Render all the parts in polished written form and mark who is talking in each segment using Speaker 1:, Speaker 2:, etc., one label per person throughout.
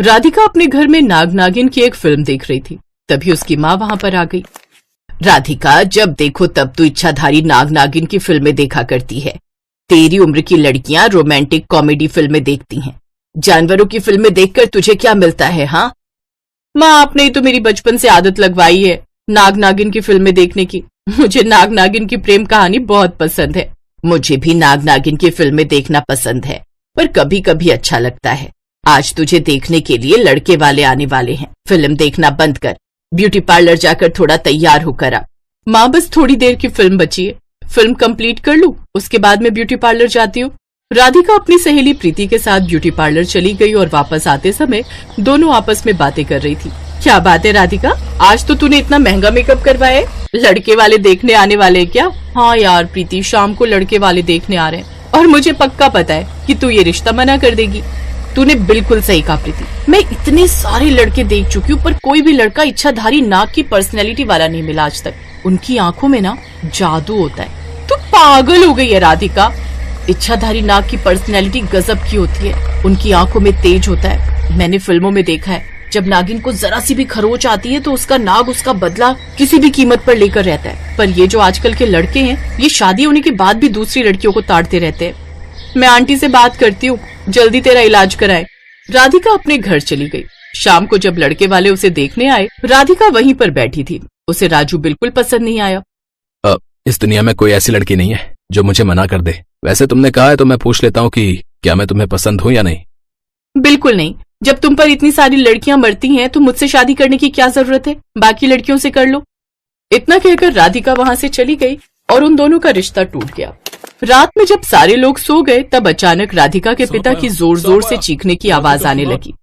Speaker 1: राधिका अपने घर में नाग नागिन की एक फिल्म देख रही थी। तभी उसकी माँ वहां पर आ गई। राधिका, जब देखो तब तू इच्छाधारी नाग नागिन की फिल्में देखा करती है। तेरी उम्र की लड़कियां रोमांटिक कॉमेडी फिल्में देखती हैं। जानवरों की फिल्में देखकर तुझे क्या मिलता है? हाँ माँ, आपने ही तो मेरी बचपन से आदत लगवाई है नाग नागिन की फिल्में देखने की। मुझे नाग नागिन की प्रेम कहानी बहुत पसंद है। मुझे भी नाग नागिन की फिल्में देखना पसंद है, पर कभी कभी अच्छा लगता है। आज तुझे देखने के लिए लड़के वाले आने वाले हैं। फिल्म देखना बंद कर, ब्यूटी पार्लर जाकर थोड़ा तैयार होकर आ। माँ, बस थोड़ी देर की फिल्म बची है, फिल्म कंप्लीट कर लूं, उसके बाद मैं ब्यूटी पार्लर जाती हूँ। राधिका अपनी सहेली प्रीति के साथ ब्यूटी पार्लर चली गई और वापस आते समय दोनों आपस में बातें कर रही थी। क्या बात है राधिका, आज तो तूने इतना महंगा मेकअप करवाया है। लड़के वाले देखने आने वाले हैं क्या? हाँ यार प्रीति, शाम को लड़के वाले देखने आ रहे हैं और मुझे पक्का पता है कि तू ये रिश्ता मना कर देगी। तूने बिल्कुल सही कहा प्रीति, मैं इतने सारे लड़के देख चुकी हूँ पर कोई भी लड़का इच्छाधारी नाग की पर्सनैलिटी वाला नहीं मिला आज तक। उनकी आंखों में ना जादू होता है। तू पागल हो गई है राधिका। इच्छाधारी नाग की पर्सनैलिटी गजब की होती है। उनकी आंखों में तेज होता है। मैंने फिल्मों में देखा है, जब नागिन को जरा सी भी खरोच आती है तो उसका नाग उसका बदला किसी भी कीमत पर लेकर रहता है। पर ये जो आजकल के लड़के हैं, ये शादी होने के बाद भी दूसरी लड़कियों को ताड़ते रहते हैं। मैं आंटी से बात करती हूँ, जल्दी तेरा इलाज कराए। राधिका अपने घर चली गई। शाम को जब लड़के वाले उसे देखने आए, राधिका वहीं पर बैठी थी। उसे राजू बिल्कुल पसंद नहीं आया।
Speaker 2: इस दुनिया में कोई ऐसी लड़की नहीं है जो मुझे मना कर दे। वैसे तुमने कहा है तो मैं पूछ लेता हूँ कि क्या मैं तुम्हें पसंद हूँ या नहीं।
Speaker 1: बिल्कुल नहीं। जब तुम पर इतनी सारी लड़कियां मरती हैं तो मुझसे शादी करने की क्या जरूरत है? बाकी लड़कियों से कर लो। इतना कहकर राधिका वहां से चली गई और उन दोनों का रिश्ता टूट गया। रात में जब सारे लोग सो गए तब अचानक राधिका के पिता की जोर जोर से चीखने की आवाज आने लगी।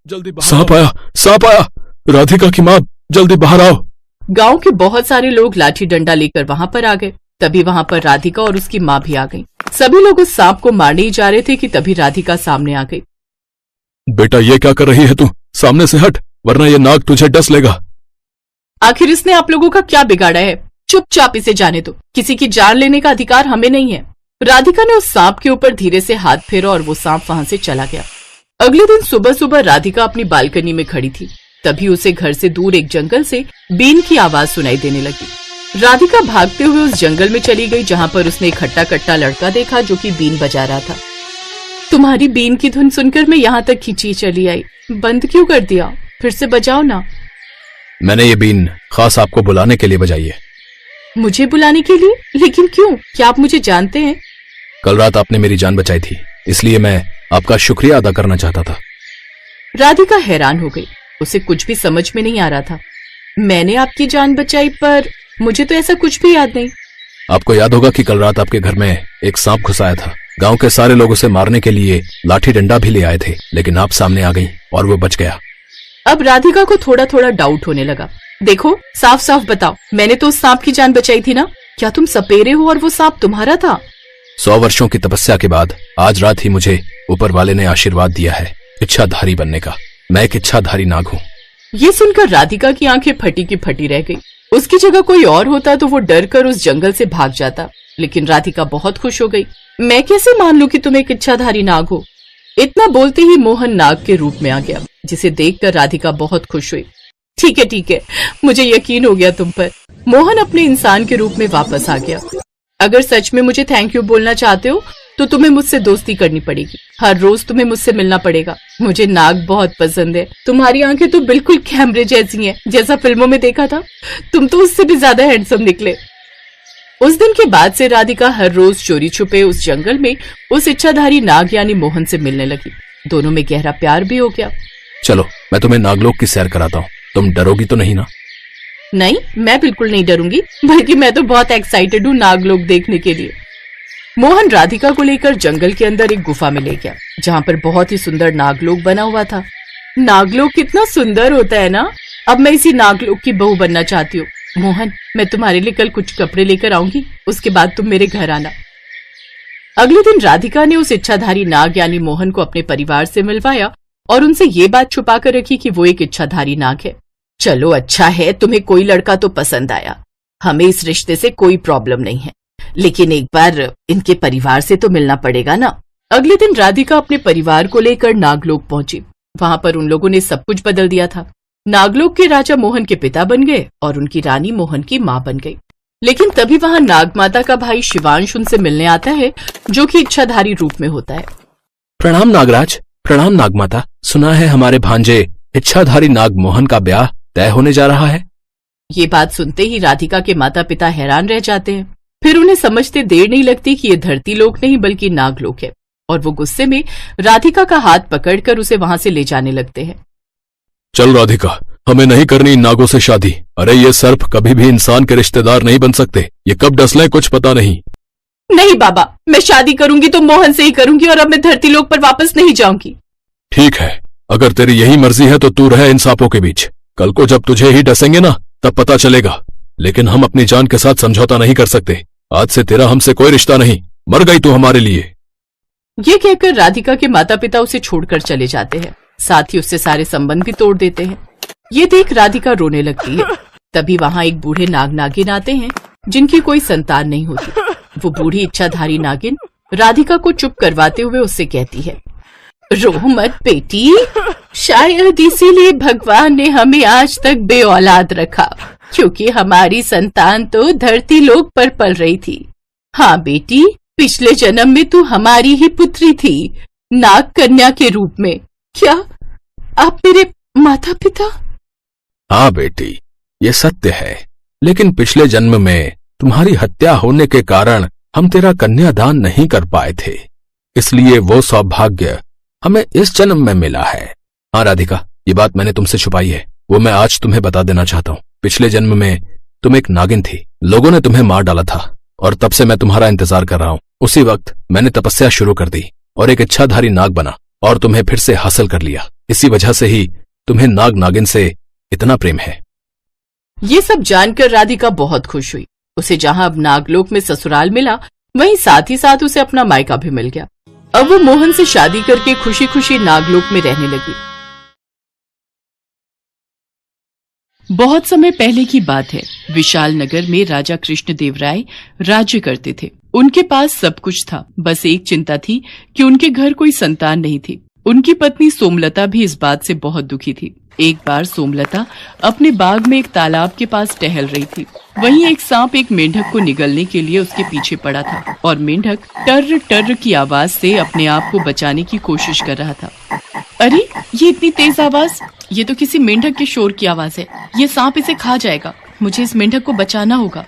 Speaker 2: सांप आया, सांप आया! राधिका की माँ, जल्दी बाहर आओ।
Speaker 1: गांव के बहुत सारे लोग लाठी डंडा लेकर वहां पर आ गए। तभी वहां पर राधिका और उसकी माँ भी आ गई। सभी लोग उस सांप को मारने ही जा रहे थे कि तभी राधिका सामने आ गई।
Speaker 2: बेटा, ये क्या कर रही है तू? सामने से हट, वरना ये नाग तुझे डस लेगा।
Speaker 1: आखिर इसने आप लोगों का क्या बिगाड़ा है? चुपचाप इसे जाने दो। किसी की जान लेने का अधिकार हमें नहीं है। राधिका ने उस सांप के ऊपर धीरे से हाथ फेरा और वो सांप वहां से चला गया। अगले दिन सुबह सुबह राधिका अपनी बालकनी में खड़ी थी। तभी उसे घर से दूर एक जंगल से बीन की आवाज सुनाई देने लगी। राधिका भागते हुए उस जंगल में चली गई जहाँ पर उसने एक हट्टा कट्टा लड़का देखा जो कि बीन बजा रहा था। तुम्हारी बीन की धुन सुनकर मैं यहाँ तक खींची चली आई। बंद क्यों कर दिया? फिर से बजाओ ना।
Speaker 2: मैंने ये बीन खास आपको बुलाने के लिए बजाई है।
Speaker 1: मुझे बुलाने के लिए? लेकिन क्यों? क्या आप मुझे जानते हैं?
Speaker 2: कल रात आपने मेरी जान बचाई थी, इसलिए मैं आपका शुक्रिया अदा करना चाहता था।
Speaker 1: राधिका हैरान हो गई। उसे कुछ भी समझ में नहीं आ रहा था। मैंने आपकी जान बचाई, पर मुझे तो ऐसा कुछ भी याद नहीं।
Speaker 2: आपको याद होगा कि कल रात आपके घर में एक सांप घुस आया था। गांव के सारे लोग उसे मारने के लिए लाठी डंडा भी ले आए थे, लेकिन आप सामने आ गई और वो बच गया।
Speaker 1: अब राधिका को थोड़ा थोड़ा डाउट होने लगा। देखो, साफ साफ बताओ, मैंने तो उस सांप की जान बचाई थी ना? क्या तुम सपेरे हो और वो सांप तुम्हारा था?
Speaker 2: 100 वर्षों की तपस्या के बाद आज रात ही मुझे ऊपर वाले ने आशीर्वाद दिया है इच्छाधारी बनने का। मैं एक इच्छाधारी नाग हूँ।
Speaker 1: ये सुनकर राधिका की आंखें फटी की फटी रह गई। उसकी जगह कोई और होता तो वो डर कर उस जंगल से भाग जाता, लेकिन राधिका बहुत खुश हो गई। मैं कैसे मान लूं कि तुम एक इच्छाधारी नाग हो? इतना बोलते ही मोहन नाग के रूप में आ गया, जिसे देखकर राधिका बहुत खुश हुई। ठीक है, मुझे यकीन हो गया तुम पर। मोहन अपने इंसान के रूप में वापस आ गया। अगर सच में मुझे थैंक यू बोलना चाहते हो तो तुम्हें मुझसे दोस्ती करनी पड़ेगी। हर रोज तुम्हें मुझसे मिलना पड़ेगा। मुझे नाग बहुत पसंद है। तुम्हारी आंखें तो बिल्कुल कैमरे जैसी हैं, जैसा फिल्मों में देखा था। तुम तो उससे भी ज्यादा हैंडसम निकले। उस दिन के बाद से राधिका हर रोज चोरी छुपे उस जंगल में उस इच्छाधारी नाग यानी मोहन से मिलने लगी। दोनों में गहरा प्यार भी हो गया।
Speaker 2: चलो, मैं तुम्हें नागलोक की सैर कराता हूँ। तुम डरोगी तो नहीं ना?
Speaker 1: नहीं, मैं बिल्कुल नहीं डरूंगी, बल्कि मैं तो बहुत एक्साइटेड हूँ नागलोक देखने के लिए। मोहन राधिका को लेकर जंगल के अंदर एक गुफा में ले गया, जहाँ पर बहुत ही सुंदर नागलोक बना हुआ था। नागलोक कितना सुंदर होता है ना। अब मैं इसी नागलोक की बहू बनना चाहती हूँ। मोहन, मैं तुम्हारे लिए कल कुछ कपड़े लेकर आऊंगी, उसके बाद तुम मेरे घर आना। अगले दिन राधिका ने उस इच्छाधारी नाग यानी मोहन को अपने परिवार से मिलवाया और उनसे ये बात छुपा कर रखी कि वो एक इच्छाधारी नाग है। चलो अच्छा है, तुम्हें कोई लड़का तो पसंद आया। हमें इस रिश्ते से कोई प्रॉब्लम नहीं है, लेकिन एक बार इनके परिवार से तो मिलना पड़ेगा ना। अगले दिन राधिका अपने परिवार को लेकर नागलोक पहुंची। वहां पर उन लोगों ने सब कुछ बदल दिया था। नागलोक के राजा मोहन के पिता बन गए और उनकी रानी मोहन की माँ बन गई। लेकिन तभी वहां नागमाता का भाई शिवांश उनसे मिलने आता है, जो कि इच्छाधारी रूप में होता है।
Speaker 2: प्रणाम नागराज, प्रणाम नागमाता। सुना है हमारे भांजे इच्छाधारी नाग मोहन का ब्याह तय होने जा रहा है।
Speaker 1: ये बात सुनते ही राधिका के माता पिता हैरान रह जाते हैं। फिर उन्हें समझते देर नहीं लगती कि ये धरती लोक नहीं बल्कि नागलोक है, और वो गुस्से में राधिका का हाथ पकड़कर उसे वहां से ले जाने लगते हैं।
Speaker 2: चल राधिका, हमें नहीं करनी इन नागों से शादी। अरे ये सर्प कभी भी इंसान के रिश्तेदार नहीं बन सकते। ये कब डसले कुछ पता नहीं।
Speaker 1: नहीं बाबा, मैं शादी करूंगी तो मोहन से ही करूंगी और अब मैं धरती लोक पर वापस नहीं जाऊंगी।
Speaker 2: ठीक है, अगर तेरी यही मर्जी है तो तू रहे इन सांपों के बीच। कल को जब तुझे ही डसेंगे ना तब पता चलेगा। लेकिन हम अपनी जान के साथ समझौता नहीं कर सकते। आज से तेरा हमसे कोई रिश्ता नहीं। मर गई तू हमारे लिए।
Speaker 1: ये कहकर राधिका के माता पिता उसे छोड़कर चले जाते हैं, साथ ही उससे सारे संबंध भी तोड़ देते हैं। ये देख राधिका रोने लगती है। तभी वहां एक बूढ़े नाग नागिन आते हैं, जिनकी कोई संतान नहीं होती। वो बूढ़ी इच्छाधारी नागिन राधिका को चुप करवाते हुए उससे कहती है, रो मत बेटी, शायद इसीलिए भगवान ने हमें आज तक बेऔलाद रखा, क्योंकि हमारी संतान तो धरती लोक पर पल रही थी। हाँ बेटी, पिछले जन्म में तू हमारी ही पुत्री थी, नाग कन्या के रूप में। क्या आप मेरे माता पिता?
Speaker 2: हाँ बेटी, ये सत्य है। लेकिन पिछले जन्म में तुम्हारी हत्या होने के कारण हम तेरा कन्यादान नहीं कर पाए थे, इसलिए वो सौभाग्य हमें इस जन्म में मिला है। हाँ राधिका, ये बात मैंने तुमसे छुपाई है, वो मैं आज तुम्हें बता देना चाहता हूँ। पिछले जन्म में तुम एक नागिन थी। लोगों ने तुम्हें मार डाला था और तब से मैं तुम्हारा इंतजार कर रहा हूँ। उसी वक्त मैंने तपस्या शुरू कर दी और एक इच्छाधारी नाग बना और तुम्हें फिर से हासिल कर लिया। इसी वजह से ही तुम्हें नाग नागिन से इतना प्रेम है।
Speaker 1: ये सब जानकर राधिका बहुत खुश हुई। उसे जहां अब नागलोक में ससुराल मिला, वहीं साथ ही साथ उसे अपना मायका भी मिल गया। अब वो मोहन से शादी करके खुशी खुशी नागलोक में रहने लगी। बहुत समय पहले की बात है। विशाल नगर में राजा कृष्णदेव राय राज्य करते थे। उनके पास सब कुछ था, बस एक चिंता थी कि उनके घर कोई संतान नहीं थी। उनकी पत्नी सोमलता भी इस बात से बहुत दुखी थी। एक बार सोमलता अपने बाग में एक तालाब के पास टहल रही थी। वहीं एक सांप एक मेंढक को निगलने के लिए उसके पीछे पड़ा था और मेंढक टर्र टर्र की आवाज से अपने आप को बचाने की कोशिश कर रहा था। अरे ये इतनी तेज आवाज, ये तो किसी मेंढक के शोर की आवाज है। ये सांप इसे खा जाएगा, मुझे इस मेंढक को बचाना होगा।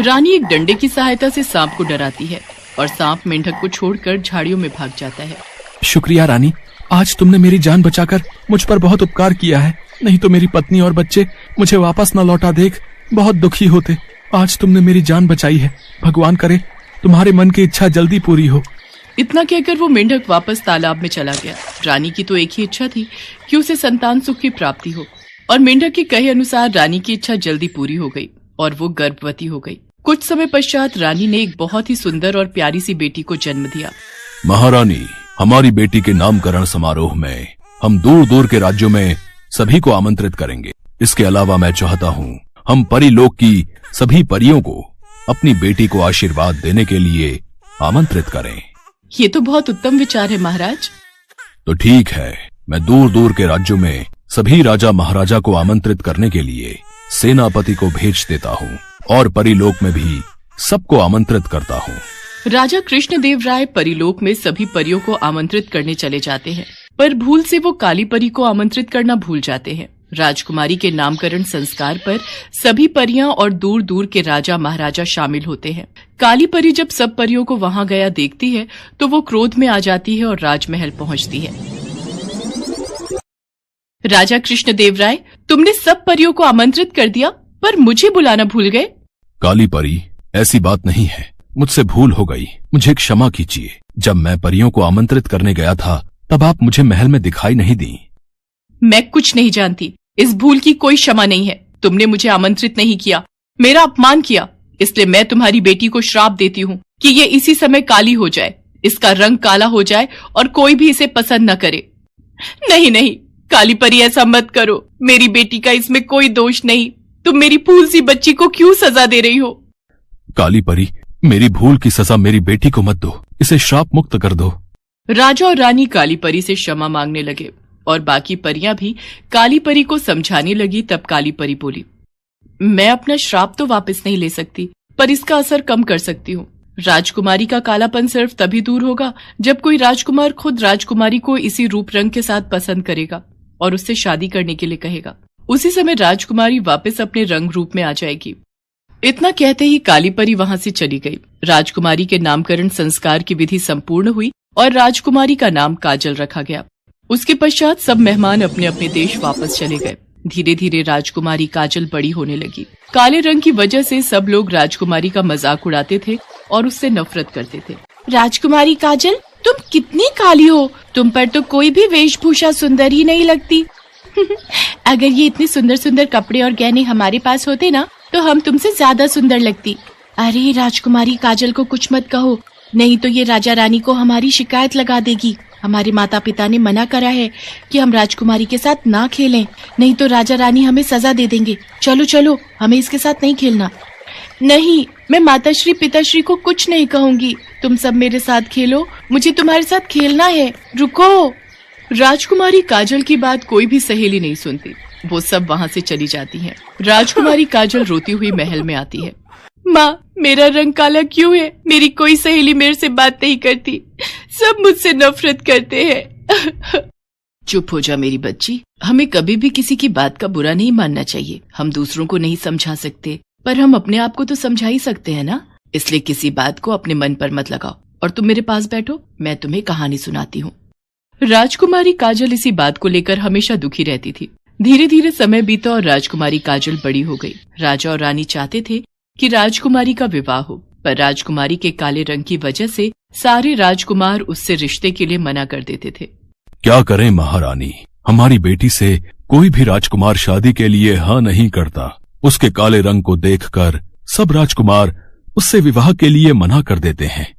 Speaker 1: रानी एक डंडे की सहायता से सांप को डराती है और सांप मेंढक को छोड़कर झाड़ियों में भाग जाता है।
Speaker 3: शुक्रिया रानी, आज तुमने मेरी जान बचाकर मुझ पर बहुत उपकार किया है। नहीं तो मेरी पत्नी और बच्चे मुझे वापस न लौटा देख बहुत दुखी होते। आज तुमने मेरी जान बचाई है। भगवान करे तुम्हारे मन की इच्छा जल्दी पूरी हो।
Speaker 1: इतना कहकर वो मेंढक वापस तालाब में चला गया। रानी की तो एक ही इच्छा थी कि उसे संतान सुख की प्राप्ति हो, और मेंढक के कहे अनुसार रानी की इच्छा जल्दी पूरी हो गई और वो गर्भवती हो गई। कुछ समय पश्चात रानी ने एक बहुत ही सुंदर और प्यारी सी बेटी को जन्म दिया।
Speaker 2: महारानी, हमारी बेटी के नामकरण समारोह में हम दूर दूर के राज्यों में सभी को आमंत्रित करेंगे। इसके अलावा मैं चाहता हूँ हम परीलोक की सभी परियों को अपनी बेटी को आशीर्वाद देने के लिए आमंत्रित करें।
Speaker 1: ये तो बहुत उत्तम विचार है महाराज।
Speaker 2: तो ठीक है, मैं दूर दूर के राज्यों में सभी राजा महाराजा को आमंत्रित करने के लिए सेनापति को भेज देता हूँ और परीलोक में भी सबको आमंत्रित करता हूँ।
Speaker 1: राजा कृष्णदेव राय परीलोक में सभी परियों को आमंत्रित करने चले जाते हैं, पर भूल से वो काली परी को आमंत्रित करना भूल जाते हैं। राजकुमारी के नामकरण संस्कार पर सभी परियां और दूर दूर के राजा महाराजा शामिल होते हैं। काली परी जब सब परियों को वहां गया देखती है तो वो क्रोध में आ जाती है और राजमहल पहुंचती है। राजा कृष्णदेव राय, तुमने सब परियों को आमंत्रित कर दिया पर मुझे बुलाना भूल गए।
Speaker 2: काली परी, ऐसी बात नहीं है, मुझसे भूल हो गई, मुझे क्षमा कीजिए। जब मैं परियों को आमंत्रित करने गया था तब आप मुझे महल में दिखाई नहीं दी।
Speaker 1: मैं कुछ नहीं जानती, इस भूल की कोई क्षमा नहीं है। तुमने मुझे आमंत्रित नहीं किया, मेरा अपमान किया, इसलिए मैं तुम्हारी बेटी को श्राप देती हूँ कि ये इसी समय काली हो जाए, इसका रंग काला हो जाए और कोई भी इसे पसंद न करे। नहीं नहीं काली परी, ऐसा मत करो, मेरी बेटी का इसमें कोई दोष नहीं। तुम मेरी फूल सी बच्ची को क्यों सजा दे रही हो?
Speaker 2: काली परी, मेरी भूल की सजा मेरी बेटी को मत दो, इसे श्राप मुक्त कर दो।
Speaker 1: राजा और रानी काली परी से क्षमा मांगने लगे। और बाकी परियां भी काली परी को समझाने लगी। तब काली परी बोली, मैं अपना श्राप तो वापस नहीं ले सकती, पर इसका असर कम कर सकती हूँ। राजकुमारी का कालापन सिर्फ तभी दूर होगा जब कोई राजकुमार खुद राजकुमारी को इसी रूप रंग के साथ पसंद करेगा और उससे शादी करने के लिए कहेगा। उसी समय राजकुमारी वापस अपने रंग रूप में आ जाएगी। इतना कहते ही काली परी वहां से चली गई। राजकुमारी के नामकरण संस्कार की विधि संपूर्ण हुई और राजकुमारी का नाम काजल रखा गया। उसके पश्चात सब मेहमान अपने अपने देश वापस चले गए। धीरे धीरे राजकुमारी काजल बड़ी होने लगी। काले रंग की वजह से सब लोग राजकुमारी का मजाक उड़ाते थे और उससे नफरत करते थे। राजकुमारी काजल, तुम कितनी काली हो, तुम पर तो कोई भी वेशभूषा सुंदर ही नहीं लगती। अगर ये इतने सुंदर सुंदर कपड़े और गहने हमारे पास होते ना, तो हम तुमसे ज्यादा सुंदर लगती। अरे राजकुमारी काजल को कुछ मत कहो, नहीं तो ये राजा रानी को हमारी शिकायत लगा देगी। हमारे माता पिता ने मना करा है कि हम राजकुमारी के साथ ना खेलें, नहीं तो राजा रानी हमें सजा दे देंगे। चलो चलो, हमें इसके साथ नहीं खेलना। नहीं, मैं माताश्री पिताश्री को कुछ नहीं कहूंगी। तुम सब मेरे साथ खेलो, मुझे तुम्हारे साथ खेलना है। रुको। राजकुमारी काजल की बात कोई भी सहेली नहीं सुनती। वो सब वहां से चली जाती हैं। राजकुमारी काजल रोती हुई महल में आती है। माँ, मेरा रंग काला क्यों है? मेरी कोई सहेली मेरे से बात नहीं करती, सब मुझसे नफरत करते हैं। चुप हो जा मेरी बच्ची, हमें कभी भी किसी की बात का बुरा नहीं मानना चाहिए। हम दूसरों को नहीं समझा सकते, पर हम अपने आप को तो समझा ही सकते हैं ना। इसलिए किसी बात को अपने मन पर मत लगाओ और तुम मेरे पास बैठो, मैं तुम्हें कहानी सुनाती हूँ। राजकुमारी काजल इसी बात को लेकर हमेशा दुखी रहती थी। धीरे धीरे समय बीता और राजकुमारी काजल बड़ी हो गई। राजा और रानी चाहते थे कि राजकुमारी का विवाह हो, पर राजकुमारी के काले रंग की वजह से सारे राजकुमार उससे रिश्ते के लिए मना कर देते थे।
Speaker 2: क्या करें महारानी, हमारी बेटी से कोई भी राजकुमार शादी के लिए हाँ नहीं करता। उसके काले रंग को देखकर सब राजकुमार उससे विवाह के लिए मना कर देते हैं।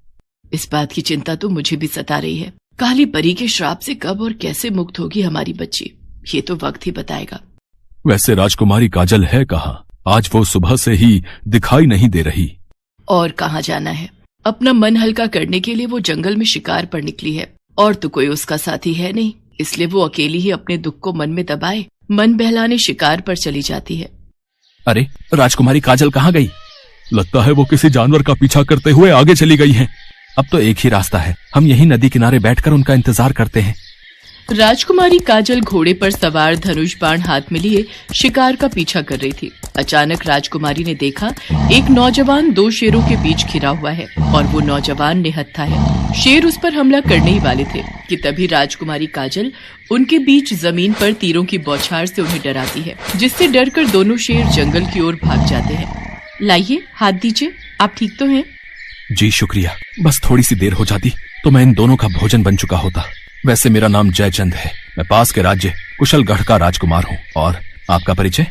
Speaker 1: इस बात की चिंता तो मुझे भी सता रही है। काली परी के श्राप से कब और कैसे मुक्त होगी हमारी बच्ची, ये तो वक्त ही बताएगा।
Speaker 2: वैसे राजकुमारी काजल है कहाँ? आज वो सुबह से ही दिखाई नहीं दे रही।
Speaker 1: और कहाँ जाना है, अपना मन हल्का करने के लिए वो जंगल में शिकार पर निकली है। और तो कोई उसका साथी है नहीं, इसलिए वो अकेली ही अपने दुख को मन में दबाए मन बहलाने शिकार पर चली जाती है।
Speaker 3: अरे राजकुमारी काजल कहाँ गई? लगता है वो किसी जानवर का पीछा करते हुए आगे चली गई हैं। अब तो एक ही रास्ता है, हम यहीं नदी किनारे बैठकर उनका इंतजार करते हैं।
Speaker 1: राजकुमारी काजल घोड़े पर सवार धनुष बाण हाथ में लिए शिकार का पीछा कर रही थी। अचानक राजकुमारी ने देखा एक नौजवान दो शेरों के बीच घिरा हुआ है और वो नौजवान निहत्था है। शेर उस पर हमला करने ही वाले थे कि तभी राजकुमारी काजल उनके बीच जमीन पर तीरों की बौछार से उन्हें डराती है, जिससे डरकर दोनों शेर जंगल की ओर भाग जाते हैं। लाइए, हाथ दीजिए, आप ठीक तो हैं?
Speaker 3: जी शुक्रिया, बस थोड़ी सी देर हो जाती तो मैं इन दोनों का भोजन बन चुका होता। वैसे मेरा नाम जयचंद है, मैं पास के राज्य कुशलगढ़ का राजकुमार हूँ। और आपका परिचय?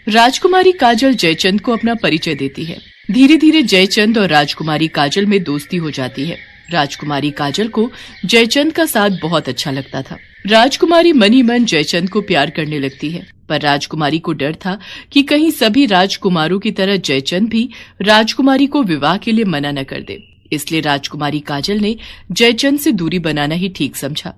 Speaker 1: राजकुमारी काजल जयचंद को अपना परिचय देती है। धीरे धीरे जयचंद और राजकुमारी काजल में दोस्ती हो जाती है। राजकुमारी काजल को जयचंद का साथ बहुत अच्छा लगता था। राजकुमारी मन ही मन जयचंद को प्यार करने लगती है, पर राजकुमारी को डर था कि कहीं सभी राजकुमारों की तरह जयचंद भी राजकुमारी को विवाह के लिए मना न कर दे। इसलिए राजकुमारी काजल ने जयचंद से दूरी बनाना ही ठीक समझा।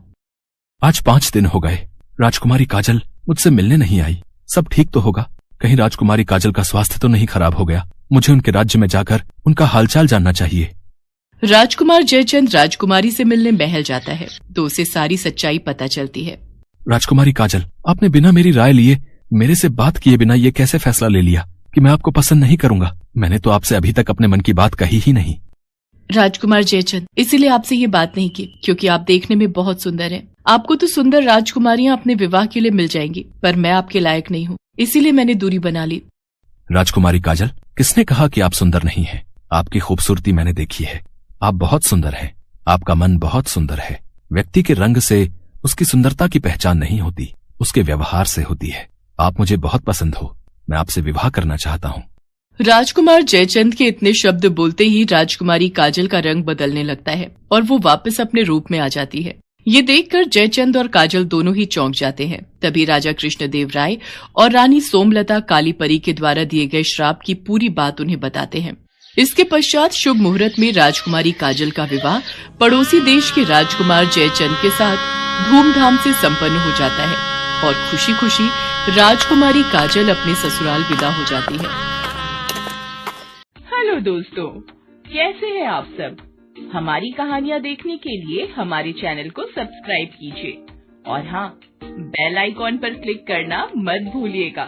Speaker 3: आज 5 दिन हो गए, राजकुमारी काजल मुझसे मिलने नहीं आई। सब ठीक तो होगा? कहीं राजकुमारी काजल का स्वास्थ्य तो नहीं खराब हो गया? मुझे उनके राज्य में जाकर उनका हालचाल जानना चाहिए।
Speaker 1: राजकुमार जयचंद राजकुमारी से मिलने महल जाता है तो उसे सारी सच्चाई पता चलती है।
Speaker 3: राजकुमारी काजल, आपने बिना मेरी राय लिए, मेरे से बात किए बिना ये कैसे फैसला ले लिया कि मैं आपको पसंद नहीं करूंगा? मैंने तो आपसे अभी तक अपने मन की बात कही ही नहीं।
Speaker 1: राजकुमार जयचंद, इसीलिए आपसे ये बात नहीं की क्योंकि आप देखने में बहुत सुंदर हैं। आपको तो सुंदर राजकुमारियां अपने विवाह के लिए मिल जाएंगी, पर मैं आपके लायक नहीं हूँ, इसीलिए मैंने दूरी बना ली।
Speaker 3: राजकुमारी काजल, किसने कहा कि आप सुंदर नहीं हैं? आपकी खूबसूरती मैंने देखी है, आप बहुत सुंदर हैं। आपका मन बहुत सुंदर है। व्यक्ति के रंग से उसकी सुंदरता की पहचान नहीं होती, उसके व्यवहार से होती है। आप मुझे बहुत पसंद हो, मैं आपसे विवाह करना चाहता हूँ।
Speaker 1: राजकुमार जयचंद के इतने शब्द बोलते ही राजकुमारी काजल का रंग बदलने लगता है और वो वापस अपने रूप में आ जाती है। ये देखकर जयचंद और काजल दोनों ही चौंक जाते हैं। तभी राजा कृष्णदेव राय और रानी सोमलता काली परी के द्वारा दिए गए श्राप की पूरी बात उन्हें बताते हैं। इसके पश्चात शुभ मुहूर्त में राजकुमारी काजल का विवाह पड़ोसी देश के राजकुमार जयचंद के साथ धूमधाम से संपन्न हो जाता है और खुशी खुशी राजकुमारी काजल अपने ससुराल विदा हो जाती है। हेलो दोस्तों, कैसे हैं आप सब? हमारी कहानियाँ देखने के लिए हमारे चैनल को सब्सक्राइब कीजिए और हाँ, बेल आइकॉन पर क्लिक करना मत भूलिएगा।